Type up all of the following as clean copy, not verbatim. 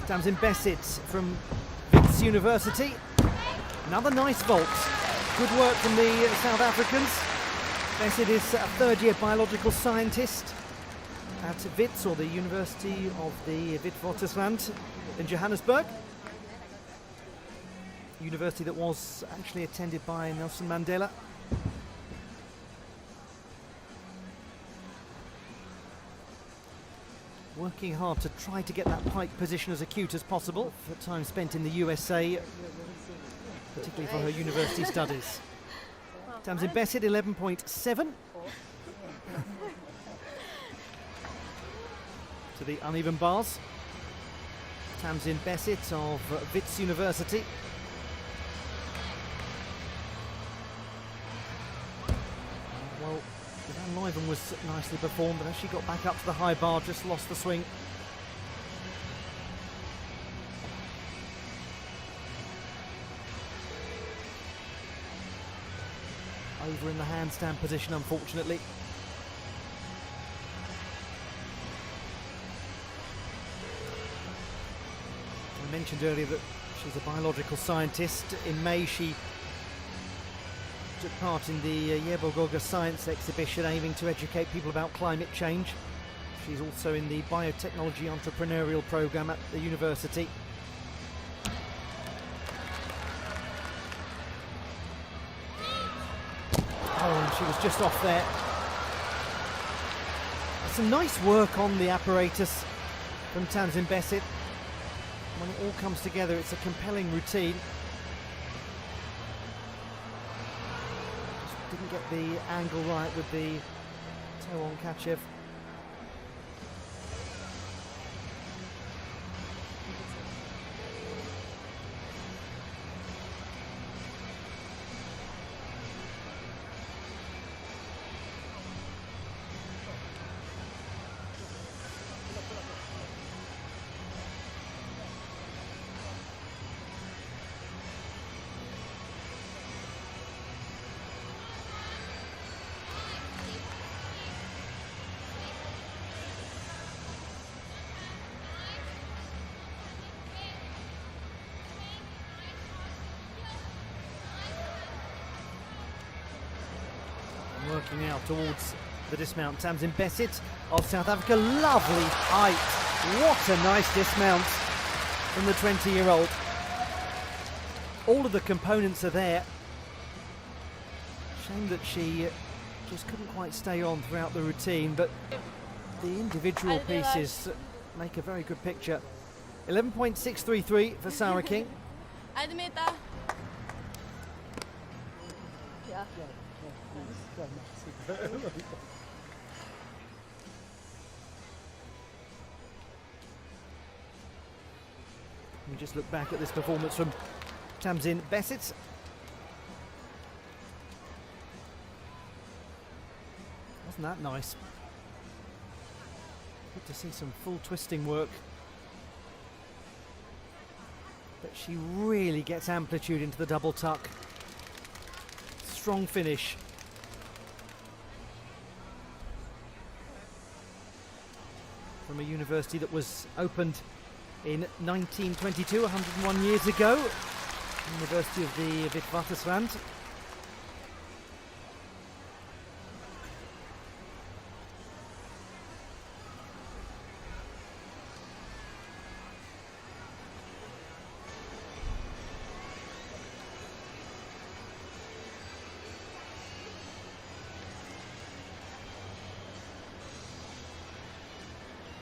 Tamsyn Bessit from Wits University. Another nice vault. Good work from the South Africans. Bessit is a third-year biological scientist at Wits, or the University of the Witwatersrand in Johannesburg. University that was actually attended by Nelson Mandela. Working hard to try to get that pike position as acute as possible for time spent in the USA, particularly for her university studies. Tamsyn Bessit 11.7 to the uneven bars. Tamsyn Bessit of Wits University. Well, Van Leuven was nicely performed, but as she got back up to the high bar, just lost the swing. Over in the handstand position, unfortunately. I mentioned earlier that she's a biological scientist. In May, she took part in the Yebogoga Science Exhibition, aiming to educate people about climate change. She's also in the Biotechnology Entrepreneurial Programme at the university. Oh, and she was just off there. Some nice work on the apparatus from Tamsyn Bessit. When it all comes together, it's a compelling routine. Didn't get the angle right with the toe on Kachev. Working out towards the dismount. Tamsyn Bessit of South Africa. Lovely height. What a nice dismount from the 20-year-old. All of the components are there. Shame that she just couldn't quite stay on throughout the routine, but the individual pieces make a very good picture. 11.633 for Sarah King. We just look back at this performance from Tamsyn Bessit. Wasn't that nice? Good to see some full twisting work. But she really gets amplitude into the double tuck. Strong finish. From a university that was opened in 1922, 101 years ago. University of the Witwatersrand.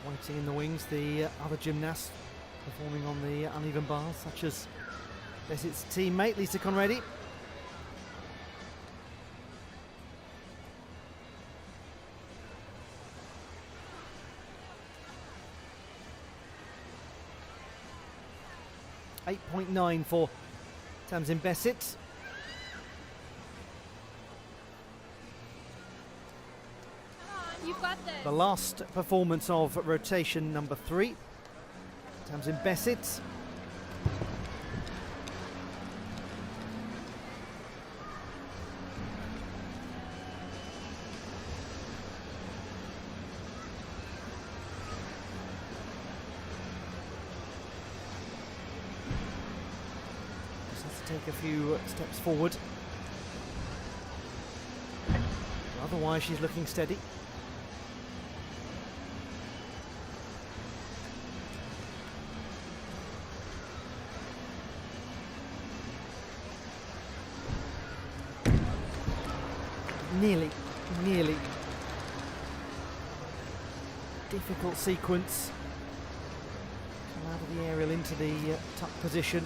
Waiting in the wings, the other gymnasts performing on the uneven bars, such as Bessit's teammate Lisa Conradi. .9 for Tamsyn Bessit. You've got this. The last performance of rotation number 3. Tamsyn Bessit. take a few steps forward. Otherwise, she's looking steady. Nearly. Difficult sequence. Come out of the aerial into the tuck position.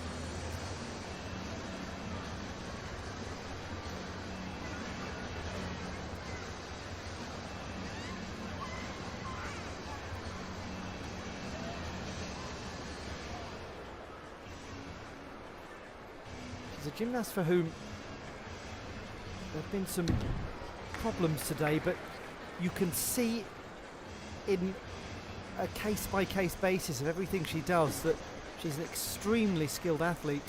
There's a gymnast for whom there have been some problems today, but you can see in a case-by-case basis of everything she does that she's an extremely skilled athlete.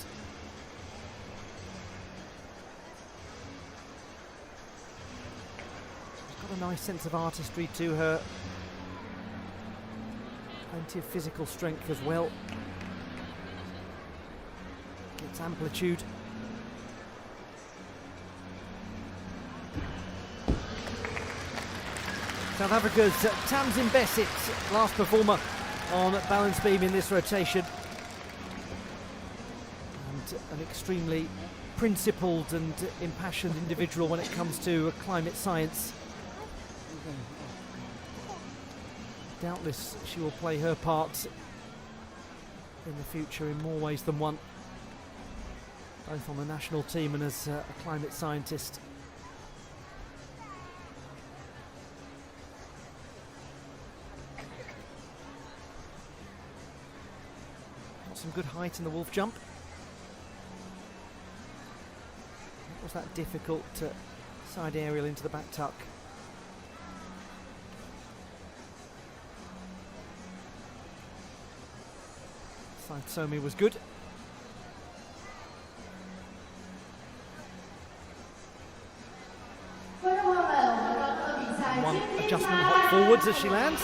She's got a nice sense of artistry to her. Plenty of physical strength as well. Gets amplitude. South Africa's Tamsyn Bessit, last performer on balance beam in this rotation. And an extremely principled and impassioned individual when it comes to climate science. Doubtless she will play her part in the future in more ways than one, both on the national team and as a climate scientist. Some good height in the wolf jump. It was that difficult side aerial into the back tuck. Side Somi was good. One adjustment hop forwards as she lands.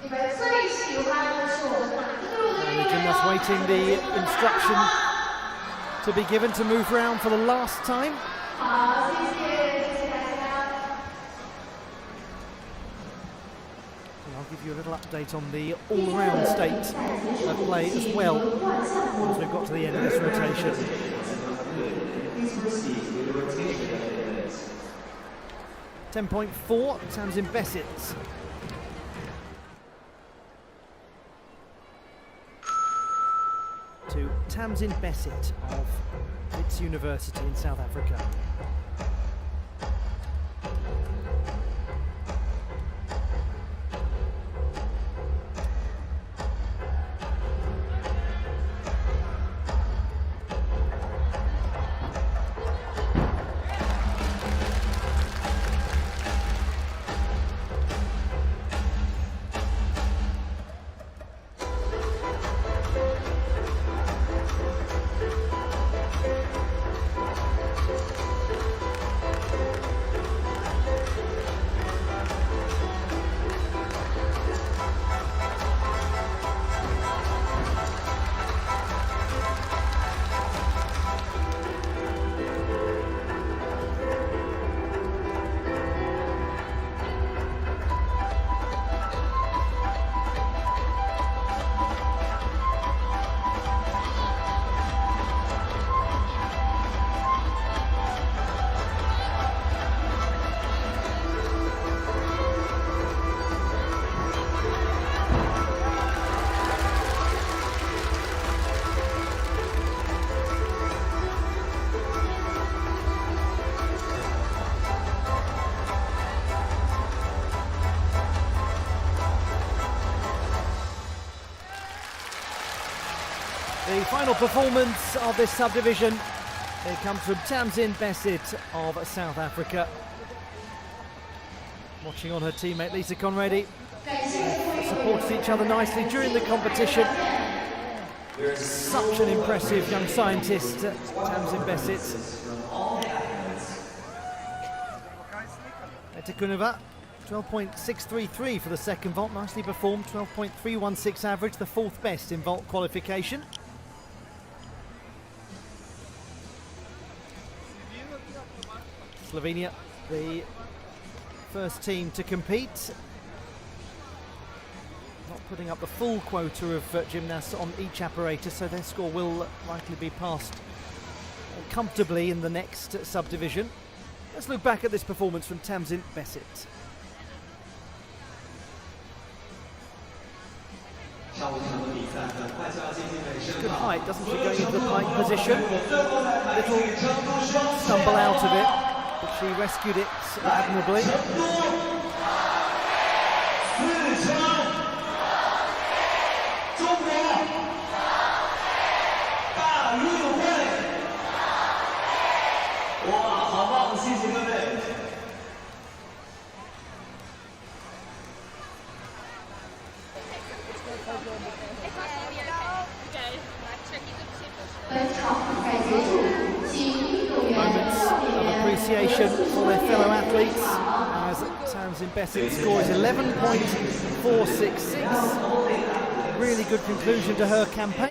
And the gymnast waiting the instruction to be given to move round for the last time. And I'll give you a little update on the all-round state of play as well once we've got to the end of this rotation. 10.4, Tamsyn Bessit. To Tamsyn Bessit of Wits University in South Africa. The final performance of this subdivision, it comes from Tamsyn Bessit of South Africa. Watching on her teammate Lisa Conradi. Supported each other nicely during the competition. Such an impressive young scientist, Tamsyn Bessit. Etakunova 12.633 for the second vault, nicely performed. 12.316 average, the fourth best in vault qualification. Slovenia, the first team to compete. Not putting up the full quota of gymnasts on each apparatus, so their score will likely be passed comfortably in the next subdivision. Let's look back at this performance from Tamsyn Bessit. Good height, doesn't she, going into the pike position? Little stumble out of it, but she rescued it admirably. Moments of appreciation for their fellow athletes as Tamsyn Bessit's score is 11.466. Really good conclusion to her campaign.